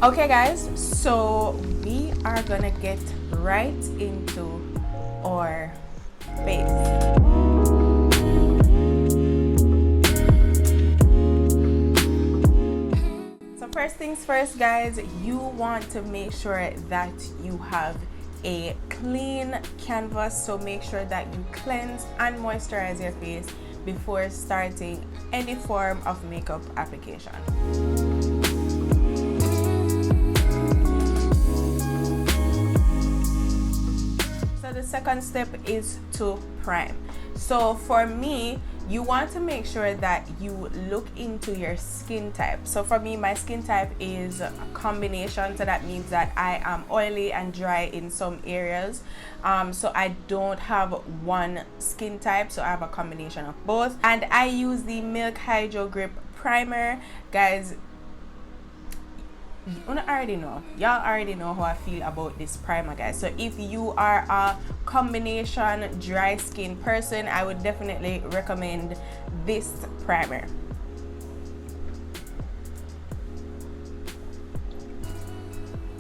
Okay guys, so we are gonna get right into our face. So first things first guys, you want to make sure that you have a clean canvas, so make sure that you cleanse and moisturize your face before starting any form of makeup application. So the second step is to prime. So for me, you want to make sure that you look into your skin type. So for me, my skin type is a combination, so that means that I am oily and dry in some areas. So I don't have one skin type, so I have a combination of both. And I use the Milk Hydro Grip Primer. Guys, y'all already know how I feel about this primer guys. So if you are a combination dry skin person, I would definitely recommend this primer.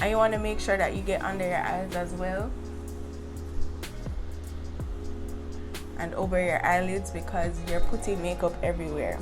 And you want to make sure that you get under your eyes as well and over your eyelids, because you're putting makeup everywhere.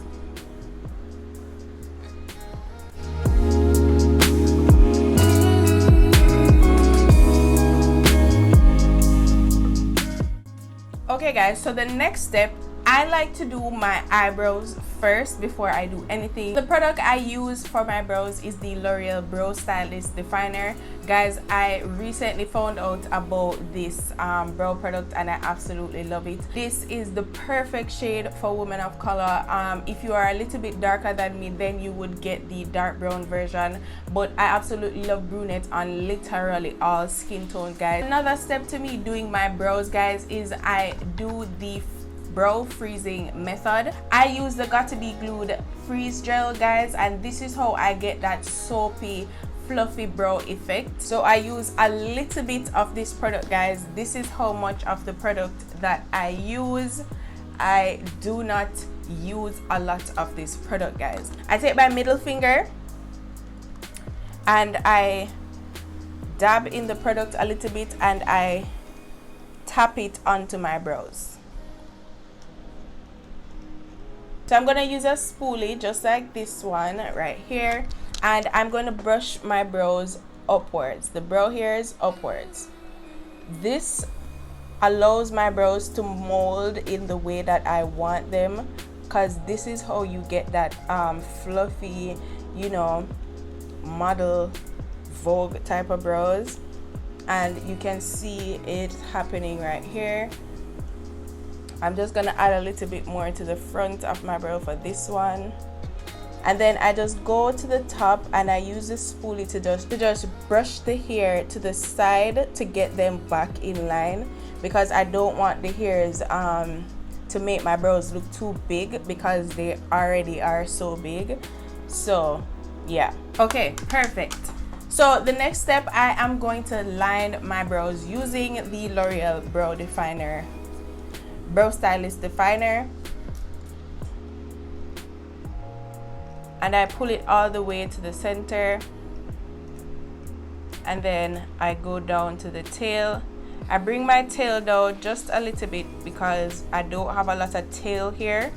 Okay guys, so the next step, I like to do my eyebrows first before I do anything. The product I use for my brows is the L'Oreal Brow Stylist Definer. Guys, I recently found out about this brow product and I absolutely love it. This is the perfect shade for women of color. If you are a little bit darker than me, then you would get the dark brown version, but I absolutely love brunette on literally all skin tones guys. Another step to me doing my brows guys is I do the brow freezing method. I use the Got to Be Glued freeze gel guys, and this is how I get that soapy fluffy brow effect. So I use a little bit of this product guys. This is how much of the product that I use. I do not use a lot of this product guys. I take my middle finger and I dab in the product a little bit and I tap it onto my brows. So I'm going to use a spoolie just like this one right here, and I'm going to brush my brows upwards, the brow hairs upwards. This allows my brows to mold in the way that I want them, because this is how you get that fluffy, you know, model Vogue type of brows. And you can see it happening right here. I'm just gonna add a little bit more to the front of my brow for this one, and then I just go to the top and I use the spoolie to just brush the hair to the side to get them back in line, because I don't want the hairs to make my brows look too big, because they already are so big. So yeah, okay, perfect. So the next step, I am going to line my brows using the L'Oreal Brow Stylist Definer, and I pull it all the way to the center, and then I go down to the tail. I bring my tail down just a little bit because I don't have a lot of tail here.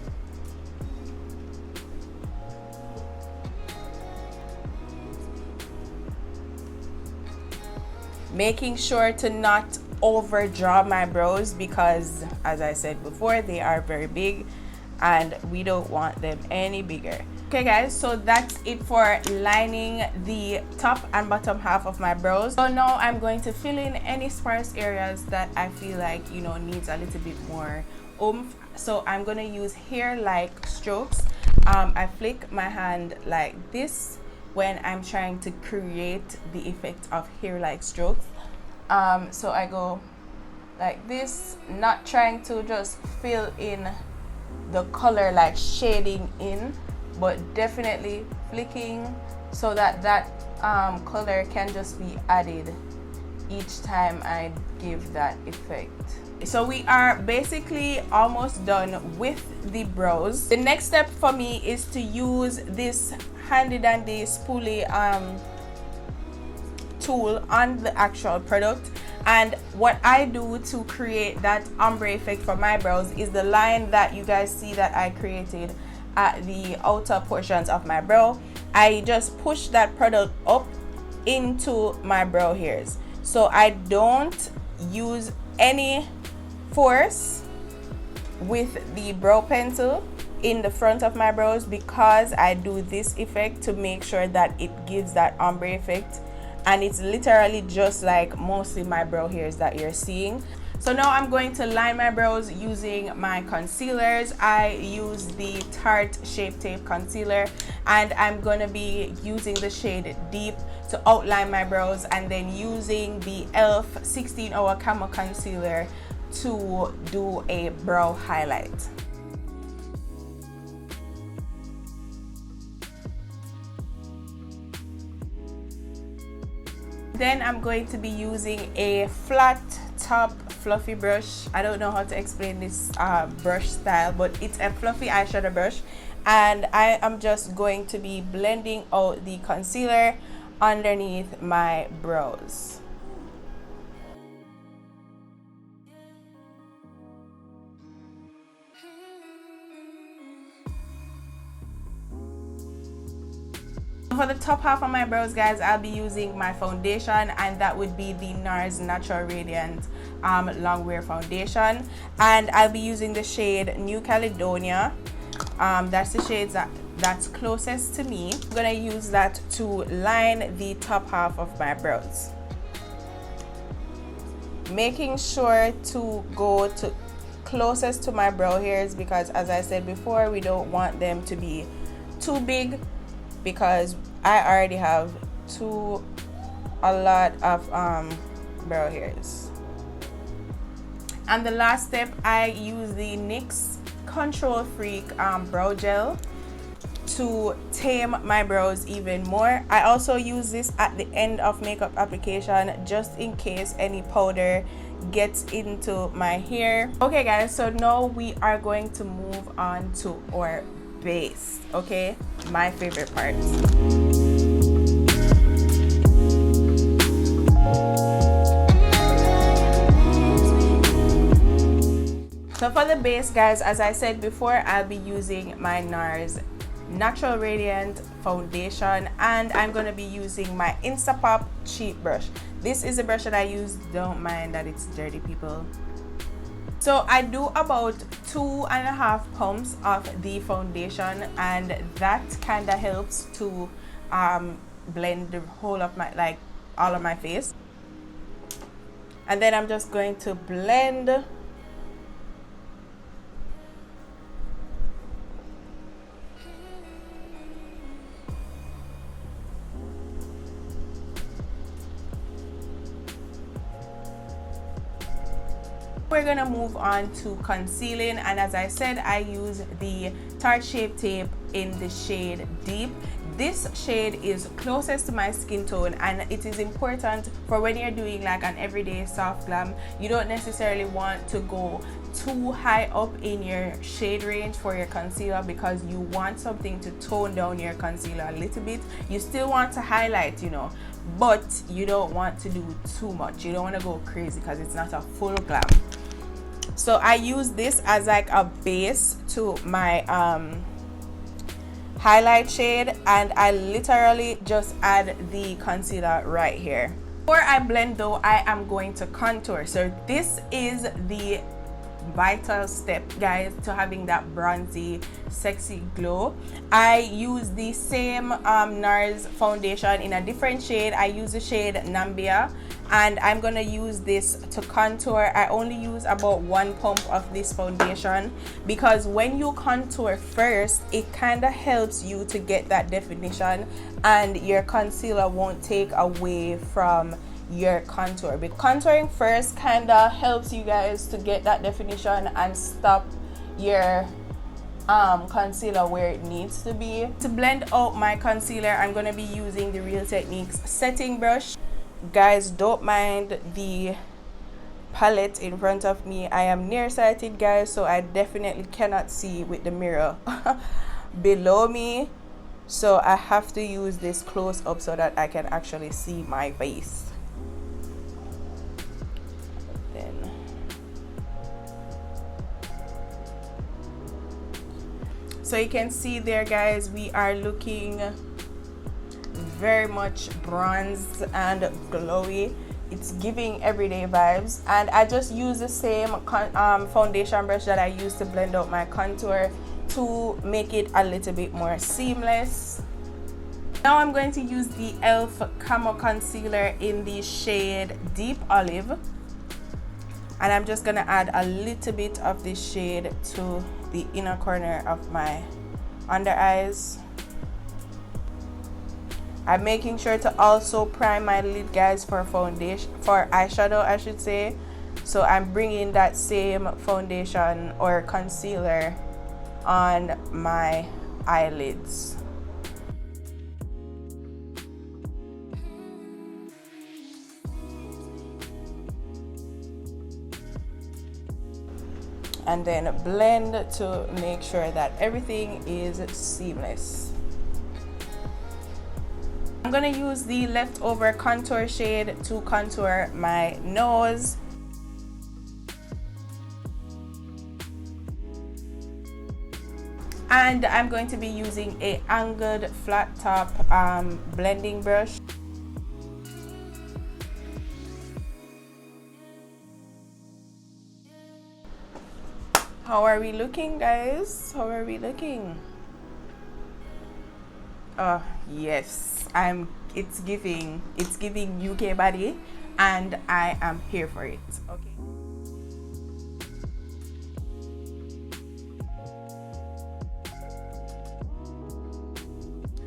Making sure to not overdraw my brows, because as I said before, they are very big and we don't want them any bigger. Okay guys, so that's it for lining the top and bottom half of my brows. So now I'm going to fill in any sparse areas that I feel like, you know, needs a little bit more oomph. So I'm going to use hair-like strokes. I flick my hand like this when I'm trying to create the effect of hair-like strokes. So I go like this, not trying to just fill in the color, like shading in, but definitely flicking so that that color can just be added each time I give that effect. So we are basically almost done with the brows. The next step for me is to use this handy dandy spoolie tool on the actual product. And what I do to create that ombre effect for my brows is the line that you guys see that I created at the outer portions of my brow. I just push that product up into my brow hairs. So I don't use any force with the brow pencil in the front of my brows, because I do this effect to make sure that it gives that ombre effect, and it's literally just like mostly my brow hairs that you're seeing. So now I'm going to line my brows using my concealers. I use the Tarte Shape Tape concealer, and I'm going to be using the shade Deep to outline my brows, and then using the e.l.f. 16-hour Camo concealer to do a brow highlight. Then I'm going to be using a flat top fluffy brush. I don't know how to explain this brush style, but it's a fluffy eyeshadow brush, and I am just going to be blending out the concealer underneath my brows. For the top half of my brows, guys, I'll be using my foundation, and that would be the NARS Natural Radiant Longwear Foundation, and I'll be using the shade New Caledonia. That's the shade that's closest to me. I'm gonna use that to line the top half of my brows, making sure to go to closest to my brow hairs, because as I said before, we don't want them to be too big, because I already have a lot of brow hairs. And the last step, I use the NYX Control Freak brow gel to tame my brows even more. I also use this at the end of makeup application, just in case any powder gets into my hair. Okay guys, so now we are going to move on to our base. Okay, my favorite part. So for the base, guys, as I said before, I'll be using my NARS Natural Radiant Foundation, and I'm going to be using my Instapop cheap brush. This is a brush that I use. Don't mind that it's dirty, people. So I do about 2.5 pumps of the foundation, and that kind of helps to blend the whole of my, like, all of my face. And then I'm just going to blend We're gonna move on to concealing, and as I said, I use the Tarte Shape Tape in the shade Deep. This shade is closest to my skin tone, and it is important for when you're doing like an everyday soft glam. You don't necessarily want to go too high up in your shade range for your concealer, because you want something to tone down your concealer a little bit. You still want to highlight, you know, but you don't want to do too much. You don't want to go crazy because it's not a full glam. So I use this as like a base to my highlight shade, and I literally just add the concealer right here. Before I blend though, I am going to contour. So this is the vital step, guys, to having that bronzy sexy glow. I use the same NARS foundation in a different shade. I use the shade Nambia, and I'm gonna use this to contour. I only use about 1 pump of this foundation, because when you contour first, it kind of helps you to get that definition, and your concealer won't take away from your contour. But contouring first kind of helps you guys to get that definition and stop your concealer where it needs to be. To blend out my concealer, I'm going to be using the Real Techniques setting brush. Guys, don't mind the palette in front of me. I am nearsighted, guys, so I definitely cannot see with the mirror below me, so I have to use this close up so that I can actually see my face. Then so you can see there, guys, we are looking very much bronzed and glowy. It's giving everyday vibes, and I just use the same foundation brush that I used to blend out my contour to make it a little bit more seamless. Now I'm going to use the e.l.f. Camo concealer in the shade Deep Olive, and I'm just gonna add a little bit of this shade to the inner corner of my under eyes. I'm making sure to also prime my lid, guys, for foundation, for eyeshadow I should say. So I'm bringing that same foundation or concealer on my eyelids. And then blend to make sure that everything is seamless. I'm gonna use the leftover contour shade to contour my nose. And I'm going to be using a angled flat top blending brush. How are we looking, guys? How are we looking? Oh yes, it's giving UK body, and I am here for it. Okay.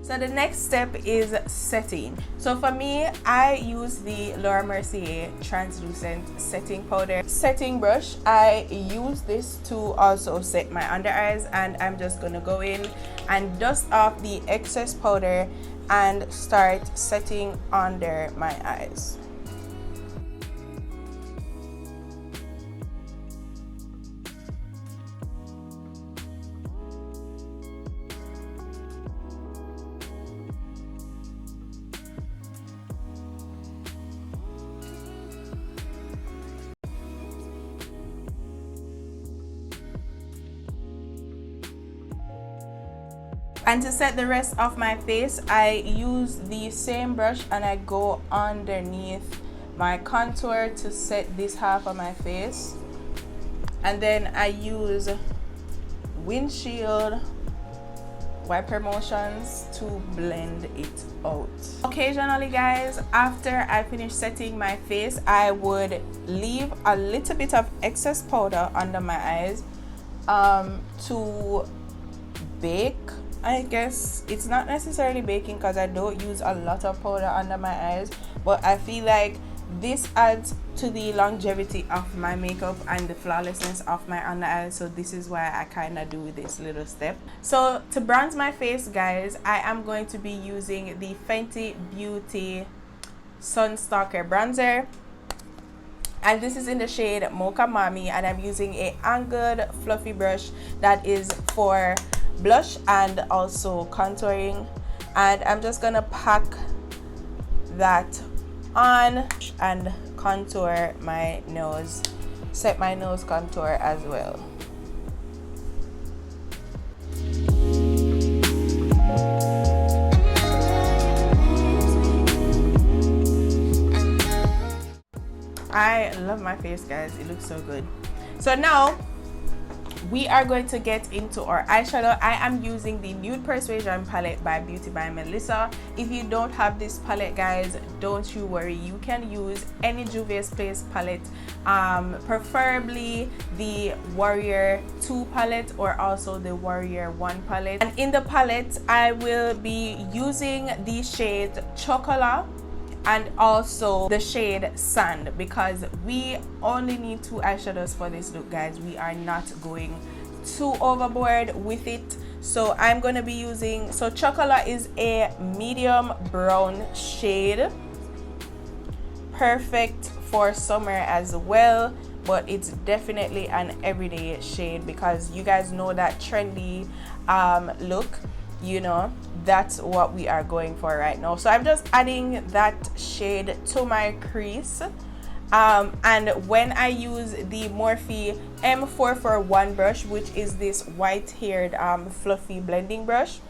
So the next step is setting. So for me, I use the Mercier translucent setting powder setting brush. I use this to also set my under eyes, and I'm just gonna go in and dust off the excess powder and start setting under my eyes. And to set the rest of my face, I use the same brush and I go underneath my contour to set this half of my face. And then I use windshield wiper motions to blend it out. Occasionally, guys, after I finish setting my face, I would leave a little bit of excess powder under my eyes to bake. I guess it's not necessarily baking because I don't use a lot of powder under my eyes, but I feel like this adds to the longevity of my makeup and the flawlessness of my under eyes, so this is why I kind of do this little step. So to bronze my face, guys, I am going to be using the Fenty Beauty Stalk'r bronzer, and this is in the shade Mocha Mami, and I'm using a angled fluffy brush that is for blush and also contouring, and I'm just gonna pack that on and contour my nose, set my nose contour as well. I love my face, guys. It looks so good. So now we are going to get into our eyeshadow. I am using the Nude Persuasion palette by Beauty by Melissa. If you don't have this palette, guys, don't you worry. You can use any Juvia's Place palette, preferably the Warrior 2 palette or also the Warrior 1 palette. And in the palette, I will be using the shade Chocolate and also the shade Sand, because we only need 2 eyeshadows for this look, guys. We are not going too overboard with it. So I'm going to be using, so Chocolate is a medium brown shade, perfect for summer as well, but it's definitely an everyday shade because you guys know that trendy look, you know, that's what we are going for right now. So I'm just adding that shade to my crease. And when I use the Morphe M441 brush, which is this white-haired fluffy blending brush,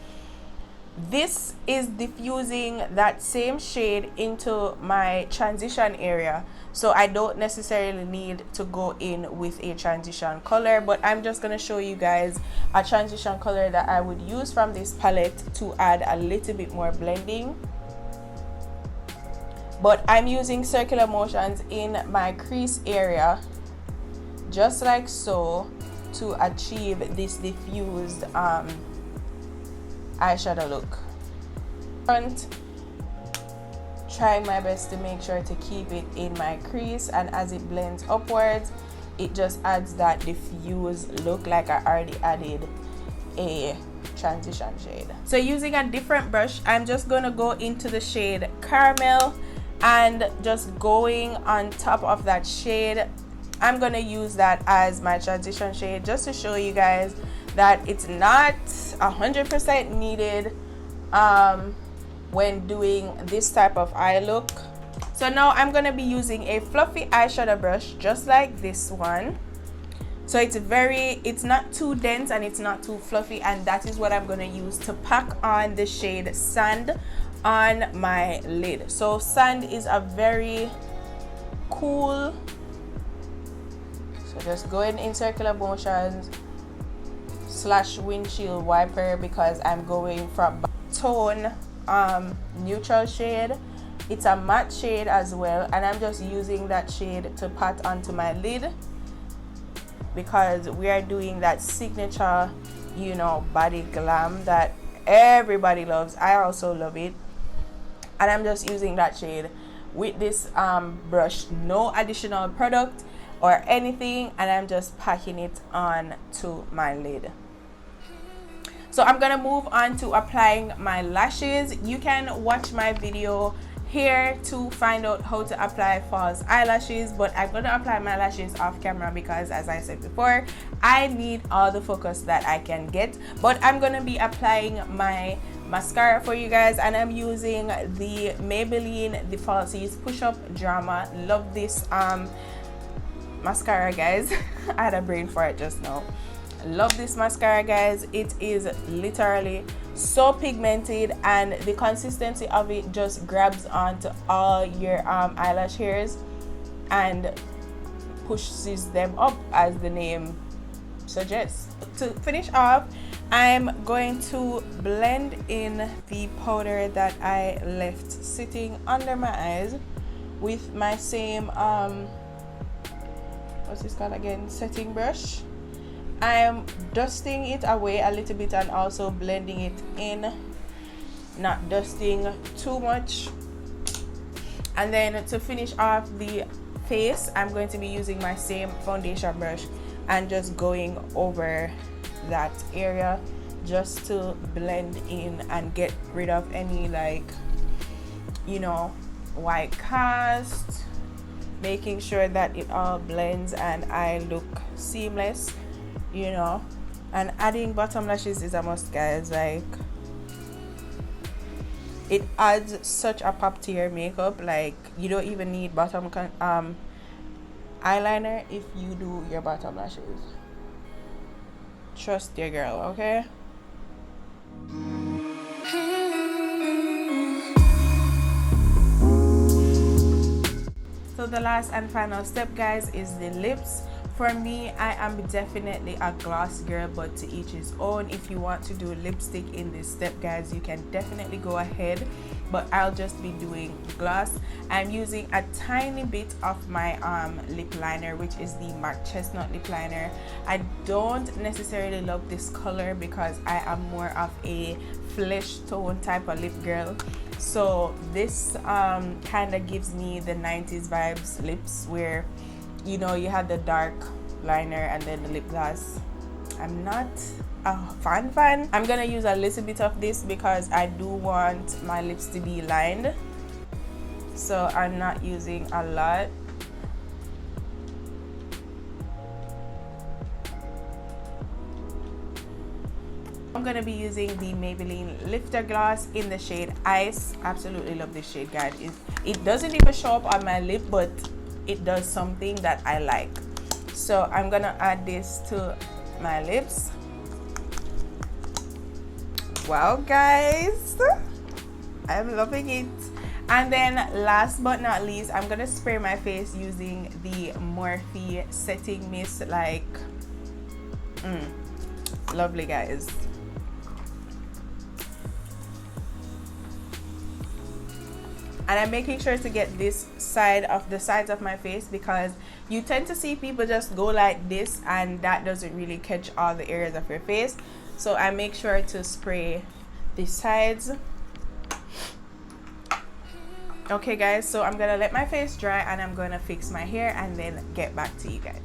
this is diffusing that same shade into my transition area. So I don't necessarily need to go in with a transition color, but I'm just going to show you guys a transition color that I would use from this palette to add a little bit more blending. But I'm using circular motions in my crease area, just like so, to achieve this diffused eyeshadow look. Front, trying my best to make sure to keep it in my crease, and as it blends upwards, it just adds that diffused look like I already added a transition shade. So using a different brush, I'm just gonna go into the shade Caramel, and just going on top of that shade, I'm gonna use that as my transition shade, just to show you guys that it's not 100% needed when doing this type of eye look. So now I'm gonna be using a fluffy eyeshadow brush just like this one. So it's not too dense and it's not too fluffy, and that is what I'm gonna use to pack on the shade Sand on my lid. So Sand is a very cool, so just going in circular motions / windshield wiper, because I'm going from tone neutral shade. It's a matte shade as well, and I'm just using that shade to pat onto my lid because we are doing that signature, you know, body glam that everybody loves. I also love it, and I'm just using that shade with this brush, no additional product or anything, and I'm just packing it on to my lid. So I'm gonna move on to applying my lashes. You can watch my video here to find out how to apply false eyelashes, but I'm gonna apply my lashes off camera because, as I said before, I need all the focus that I can get. But I'm gonna be applying my mascara for you guys, and I'm using the Maybelline the Falsies Push-Up Drama. Love this mascara, guys. I had a brain for it just now. Love this mascara, guys. It is literally so pigmented, and the consistency of it just grabs onto all your eyelash hairs and pushes them up, as the name suggests. To finish off, I'm going to blend in the powder that I left sitting under my eyes with my same what's this called again, setting brush. I'm dusting it away a little bit and also blending it in, not dusting too much. And then to finish off the face, I'm going to be using my same foundation brush and just going over that area just to blend in and get rid of any, like, you know, white cast, making sure that it all blends and I look seamless, you know. And adding bottom lashes is a must, guys. Like, it adds such a pop to your makeup. Like, you don't even need bottom eyeliner if you do your bottom lashes. Trust your girl, okay? So the last and final step, guys, is the lips. For me, I am definitely a gloss girl, but to each his own. If you want to do lipstick in this step, guys, you can definitely go ahead, but I'll just be doing gloss. I'm using a tiny bit of my lip liner, which is the MAC Chesnut lip liner. I don't necessarily love this color because I am more of a flesh tone type of lip girl. So this kind of gives me the 90s vibes lips, where, you know, you have the dark liner and then the lip gloss. I'm not a fan. I'm gonna use a little bit of this because I do want my lips to be lined, so I'm not using a lot. I'm gonna be using the Maybelline Lifter Gloss in the shade Ice. Absolutely love this shade, guys. It doesn't even show up on my lip, but it does something that I like. So I'm gonna add this to my lips. Wow, guys, I'm loving it. And then last but not least, I'm gonna spray my face using the Morphe setting mist. Like, lovely, guys. And I'm making sure to get this side of the sides of my face, because you tend to see people just go like this and that doesn't really catch all the areas of your face. So I make sure to spray the sides. Okay, guys, so I'm gonna let my face dry and I'm gonna fix my hair and then get back to you guys.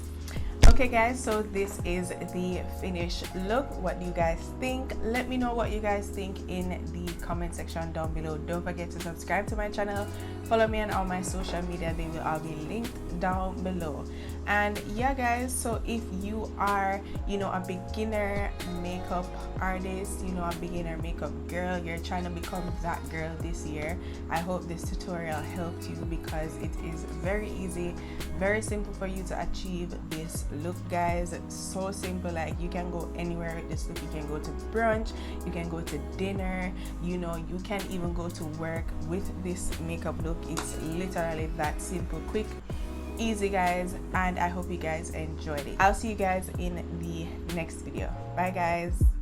Okay, guys, so this is the finished look. What do you guys think? Let me know what you guys think in the comment section down below. Don't forget to subscribe to my channel, follow me on all my social media, they will all be linked down below. And yeah, guys, so if you are, you know, a beginner makeup artist, you know, a beginner makeup girl, you're trying to become that girl this year, I hope this tutorial helped you, because it is very easy, very simple for you to achieve this look, guys. So simple. Like, you can go anywhere with this look. You can go to brunch, you can go to dinner, you know, you can even go to work with this makeup look. It's literally that simple, quick, easy, guys. And I hope you guys enjoyed it. I'll see you guys in the next video. Bye, guys.